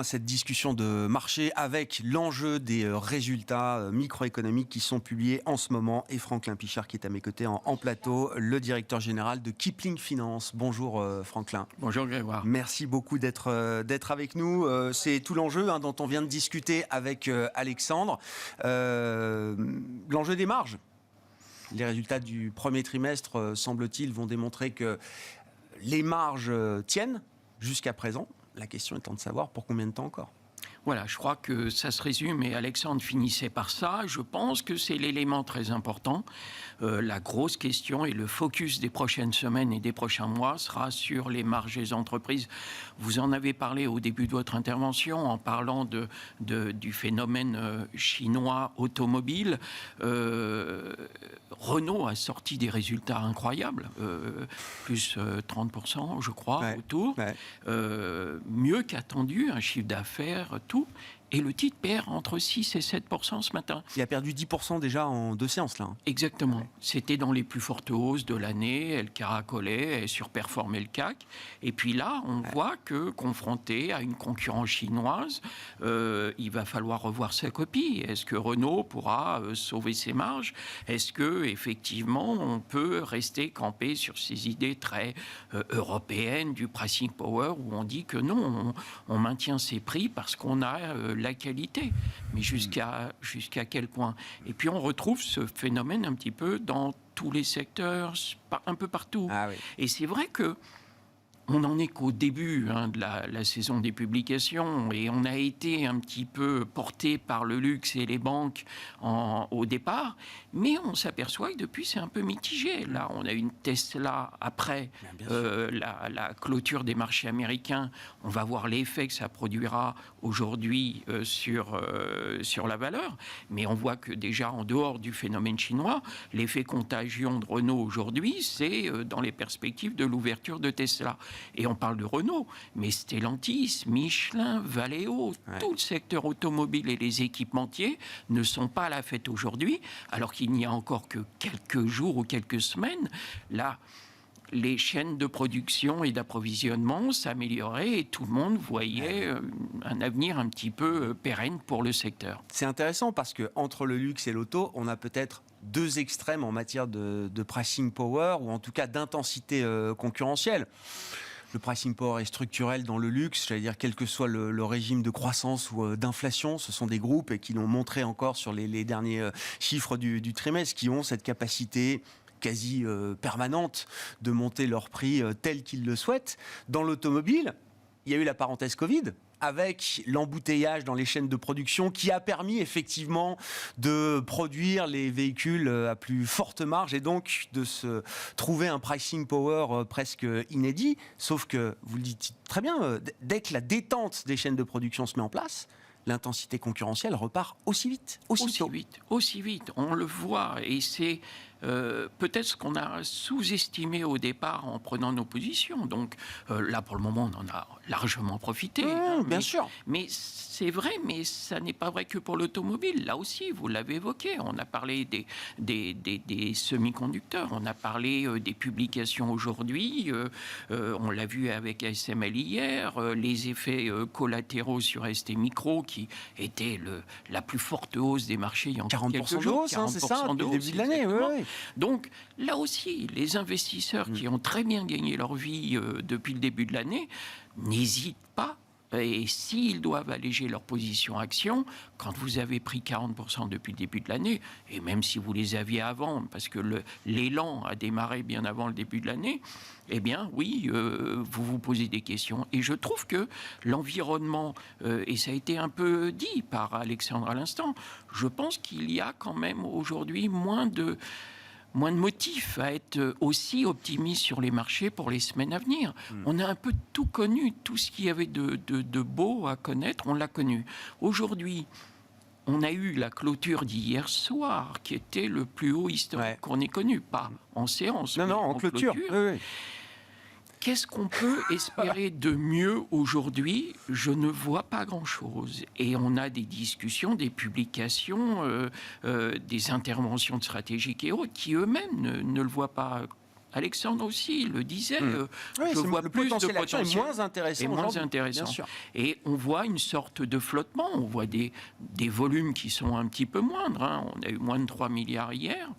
à cette discussion de marché avec l'enjeu des résultats microéconomiques qui sont publiés en ce moment. Et Franklin Pichard qui est à mes côtés en plateau, le directeur général de Kipling Finance. Bonjour Franklin. Bonjour Grégoire. Merci beaucoup d'être avec nous. C'est tout l'enjeu dont on vient de discuter avec Alexandre. L'enjeu des marges. Les résultats du premier trimestre, semble-t-il, vont démontrer que les marges tiennent jusqu'à présent. La question étant de savoir pour combien de temps encore. Voilà, je crois que ça se résume, et Alexandre finissait par ça. Je pense que c'est l'élément très important. La grosse question et le focus des prochaines semaines et des prochains mois sera sur les marges des entreprises. Vous en avez parlé au début de votre intervention en parlant du phénomène chinois automobile. Renault a sorti des résultats incroyables, plus 30%, je crois, autour. Ouais. Mieux qu'attendu, un chiffre d'affaires, tout. Et le titre perd entre 6 et 7% ce matin. Il a perdu 10% déjà en 2 séances, là. Exactement. Ouais. C'était dans les plus fortes hausses de l'année. Elle caracolait, elle surperformait le CAC. Et puis là, on voit que, confronté à une concurrence chinoise, il va falloir revoir sa copie. Est-ce que Renault pourra sauver ses marges? Est-ce que, effectivement, on peut rester campé sur ces idées très européennes du pricing power, où on dit que non, on maintient ses prix parce qu'on a la qualité, mais jusqu'à quel point? Et puis on retrouve ce phénomène un petit peu dans tous les secteurs, un peu partout. Ah oui. Et c'est vrai que on n'en est qu'au début de la saison des publications, et on a été un petit peu porté par le luxe et les banques au départ, mais on s'aperçoit que depuis c'est un peu mitigé. Là, on a une Tesla après la clôture des marchés américains. On va voir l'effet que ça produira aujourd'hui sur la valeur, mais on voit que déjà en dehors du phénomène chinois, l'effet contagion de Renault aujourd'hui, c'est dans les perspectives de l'ouverture de Tesla. Et on parle de Renault, mais Stellantis, Michelin, Valeo, tout le secteur automobile et les équipementiers ne sont pas à la fête aujourd'hui, alors qu'il n'y a encore que quelques jours ou quelques semaines. Là, les chaînes de production et d'approvisionnement s'amélioraient et tout le monde voyait un avenir un petit peu pérenne pour le secteur. C'est intéressant parce qu'entre le luxe et l'auto, on a peut-être 2 extrêmes en matière de pricing power, ou en tout cas d'intensité concurrentielle. Le pricing power est structurel dans le luxe, j'allais dire, quel que soit le régime de croissance ou d'inflation. Ce sont des groupes, et qui l'ont montré encore sur les derniers chiffres du trimestre, qui ont cette capacité quasi permanente de monter leur prix tel qu'ils le souhaitent. Dans l'automobile, il y a eu la parenthèse Covid, avec l'embouteillage dans les chaînes de production qui a permis effectivement de produire les véhicules à plus forte marge, et donc de se trouver un pricing power presque inédit. Sauf que, vous le dites très bien, dès que la détente des chaînes de production se met en place, l'intensité concurrentielle repart aussi vite, aussi vite. On le voit, et c'est peut-être ce qu'on a sous-estimé au départ en prenant nos positions. Donc là, pour le moment, on en a largement profité. Bien sûr. Mais c'est vrai, mais ça n'est pas vrai que pour l'automobile. Là aussi, vous l'avez évoqué. On a parlé des semi-conducteurs. On a parlé des publications aujourd'hui. On l'a vu avec ASML hier. Les effets collatéraux sur ST Micro, qui était la plus forte hausse des marchés il y a 40% de hausse, c'est ça, depuis le début de l'année. Oui. Donc, là aussi, les investisseurs qui ont très bien gagné leur vie depuis le début de l'année n'hésitent pas. Et s'ils doivent alléger leur position action, quand vous avez pris 40% depuis le début de l'année, et même si vous les aviez avant, parce que l'élan a démarré bien avant le début de l'année, eh bien oui, vous vous posez des questions. Et je trouve que l'environnement, et ça a été un peu dit par Alexandre à l'instant, je pense qu'il y a quand même aujourd'hui moins de motifs à être aussi optimiste sur les marchés pour les semaines à venir. On a un peu tout connu, tout ce qu'il y avait de beau à connaître, on l'a connu. Aujourd'hui, on a eu la clôture d'hier soir, qui était le plus haut historique qu'on ait connu, pas en séance, mais en clôture. Oui. Qu'est-ce qu'on peut espérer de mieux aujourd'hui? Je ne vois pas grand-chose. Et on a des discussions, des publications, des interventions stratégiques et autres qui eux-mêmes ne le voient pas Alexandre aussi le disait. Oui, je vois le plus potentiel de d'action est moins intéressant. Bien sûr. Et on voit une sorte de flottement. On voit des volumes qui sont un petit peu moindres. Hein. On a eu moins de 3 milliards hier.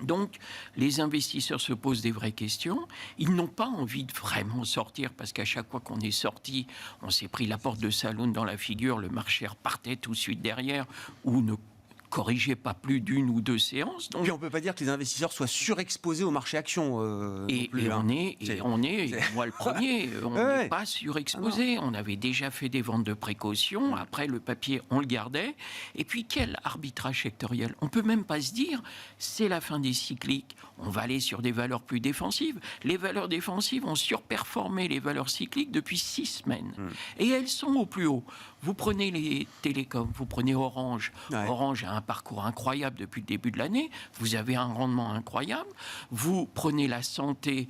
Donc, les investisseurs se posent des vraies questions. Ils n'ont pas envie de vraiment sortir parce qu'à chaque fois qu'on est sorti, on s'est pris la porte de saloon dans la figure, le marché repartait tout de suite derrière ou ne corrigeait pas plus d'une ou deux séances. Donc, puis on ne peut pas dire que les investisseurs soient surexposés au marché action. Moi le premier, on n'est pas surexposé. On avait déjà fait des ventes de précaution. Après, le papier, on le gardait. Et puis, quel arbitrage sectoriel? On ne peut même pas se dire, c'est la fin des cycliques. On va aller sur des valeurs plus défensives. Les valeurs défensives ont surperformé les valeurs cycliques depuis 6 semaines. Et elles sont au plus haut. Vous prenez les télécoms, vous prenez Orange. Ouais. Orange a un parcours incroyable depuis le début de l'année. Vous avez un rendement incroyable. Vous prenez la santé.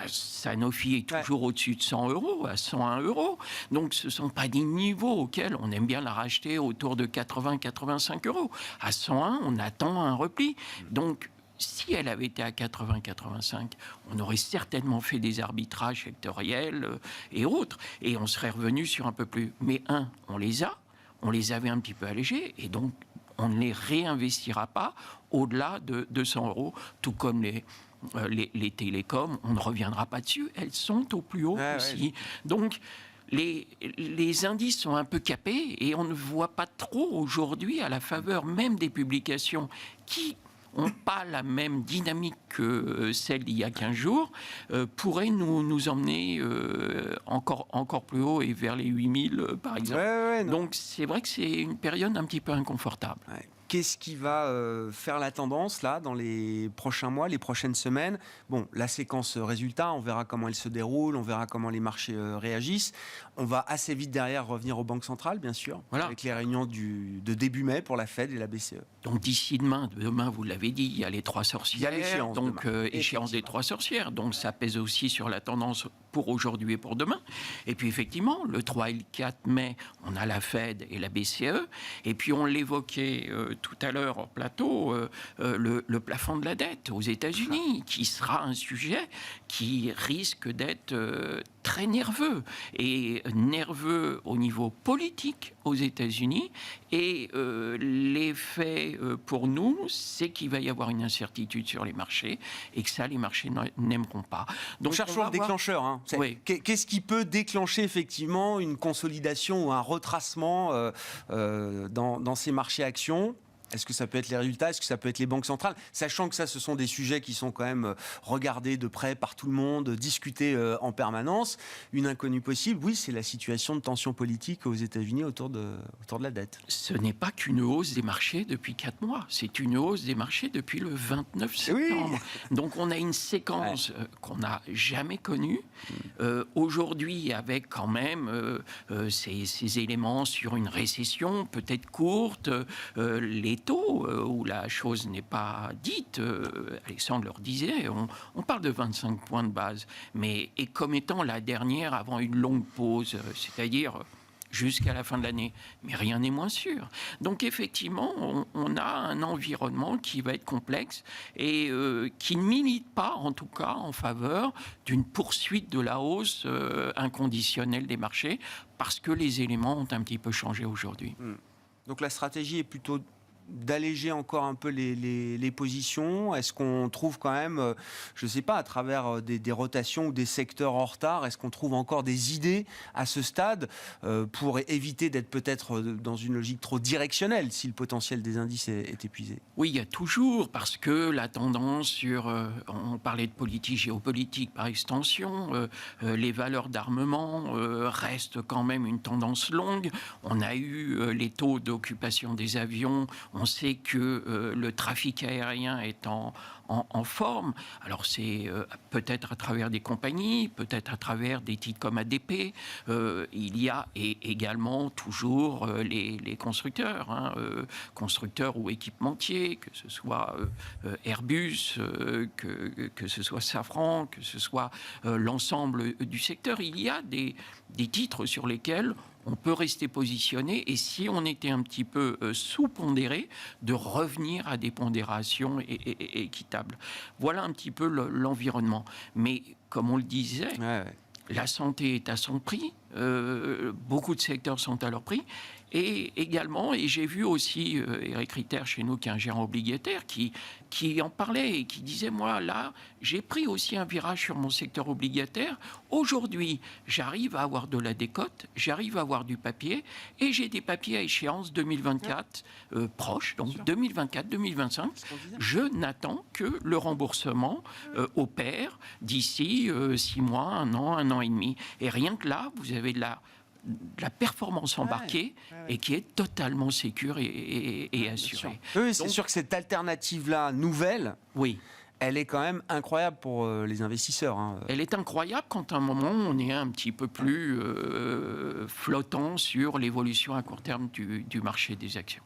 Sanofi est toujours au-dessus de 100 €, à 101 €. Donc, ce ne sont pas des niveaux auxquels on aime bien la racheter autour de 80-85 €. À 101, on attend un repli. Donc, si elle avait été à 80-85, on aurait certainement fait des arbitrages sectoriels et autres. Et on serait revenu sur un peu plus. Mais on les avait un petit peu allégés. Et donc, on ne les réinvestira pas au-delà de 100 €, tout comme les télécoms, on ne reviendra pas dessus. Elles sont au plus haut aussi. Ouais. Donc, les indices sont un peu capés et on ne voit pas trop aujourd'hui, à la faveur même des publications qui n'ont pas la même dynamique que celle d'il y a 15 jours, pourraient nous emmener encore plus haut et vers les 8000 par exemple. Donc c'est vrai que c'est une période un petit peu inconfortable. Ouais. Qu'est-ce qui va faire la tendance là dans les prochains mois, les prochaines semaines? Bon, la séquence résultat, on verra comment elle se déroule, on verra comment les marchés réagissent. On va assez vite derrière revenir aux banques centrales, bien sûr, avec les réunions de début mai pour la Fed et la BCE. Donc d'ici demain, vous l'avez dit, il y a les 3 sorcières. Il y a l'échéance. Donc échéance des 3 sorcières. Donc ça pèse aussi sur la tendance pour aujourd'hui et pour demain. Et puis effectivement, le 3 et le 4 mai, on a la Fed et la BCE. Et puis on l'évoquait tout à l'heure au plateau, le plafond de la dette aux États-Unis, qui sera un sujet qui risque d'être très nerveux. Et nerveux au niveau politique aux États-Unis. Et l'effet pour nous, c'est qu'il va y avoir une incertitude sur les marchés et que ça, les marchés n'aimeront pas. Donc cherchons le déclencheur. Hein. Qu'est-ce qui peut déclencher effectivement une consolidation ou un retracement dans ces marchés actions ? Est-ce que ça peut être les résultats? Est-ce que ça peut être les banques centrales? Sachant que ça, ce sont des sujets qui sont quand même regardés de près par tout le monde, discutés en permanence. Une inconnue possible, oui, c'est la situation de tension politique aux États-Unis autour de la dette. Ce n'est pas qu'une hausse des marchés depuis 4 mois. C'est une hausse des marchés depuis le 29 septembre. Oui. Donc, on a une séquence qu'on n'a jamais connue. Aujourd'hui, avec quand même ces éléments sur une récession peut-être courte, les taux où la chose n'est pas dite, Alexandre leur disait, on parle de 25 points de base, mais et comme étant la dernière avant une longue pause, c'est-à-dire jusqu'à la fin de l'année. Mais rien n'est moins sûr. Donc effectivement, on a un environnement qui va être complexe et qui ne milite pas, en tout cas, en faveur d'une poursuite de la hausse inconditionnelle des marchés, parce que les éléments ont un petit peu changé aujourd'hui. Donc la stratégie est plutôt d'alléger encore un peu les positions? Est-ce qu'on trouve quand même, je ne sais pas, à travers des rotations ou des secteurs en retard, est-ce qu'on trouve encore des idées à ce stade pour éviter d'être peut-être dans une logique trop directionnelle si le potentiel des indices est épuisé? Oui, il y a toujours, parce que la tendance sur, on parlait de politique géopolitique par extension, les valeurs d'armement restent quand même une tendance longue. On a eu les taux d'occupation des avions. On sait que le trafic aérien est en forme. Alors c'est peut-être à travers des compagnies, peut-être à travers des titres comme ADP. Il y a également toujours les constructeurs, constructeurs ou équipementiers, que ce soit Airbus, que ce soit Safran, que ce soit l'ensemble du secteur. Il y a des titres sur lesquels on peut rester positionné et si on était un petit peu sous-pondéré, de revenir à des pondérations équitables. Voilà un petit peu l'environnement. Mais comme on le disait, la santé est à son prix, beaucoup de secteurs sont à leur prix. Et également, et j'ai vu aussi Eric Ritter chez nous, qui est un gérant obligataire, qui en parlait et qui disait, moi, là, j'ai pris aussi un virage sur mon secteur obligataire. Aujourd'hui, j'arrive à avoir de la décote, j'arrive à avoir du papier, et j'ai des papiers à échéance 2024 proche, donc 2024-2025. Je n'attends que le remboursement opère d'ici 6 mois, 1 an et demi. Et rien que là, vous avez de la performance embarquée et qui est totalement sécure et assurée. Oui, c'est sûr que cette alternative-là, nouvelle, elle est quand même incroyable pour les investisseurs. Elle est incroyable quand à un moment on est un petit peu plus flottant sur l'évolution à court terme du marché des actions.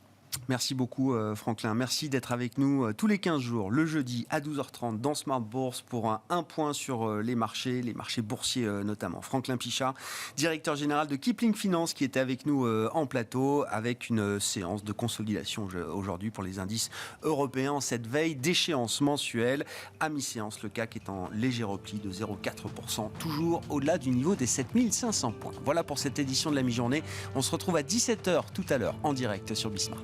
Merci beaucoup Franklin. Merci d'être avec nous tous les 15 jours, le jeudi à 12h30 dans Smart Bourse pour un point sur les marchés boursiers notamment. Franklin Pichard, directeur général de Kipling Finance qui était avec nous en plateau avec une séance de consolidation aujourd'hui pour les indices européens en cette veille d'échéance mensuelle. À mi-séance, le CAC est en léger repli de 0,4%, toujours au-delà du niveau des 7500 points. Voilà pour cette édition de la mi-journée. On se retrouve à 17h tout à l'heure en direct sur Bismart.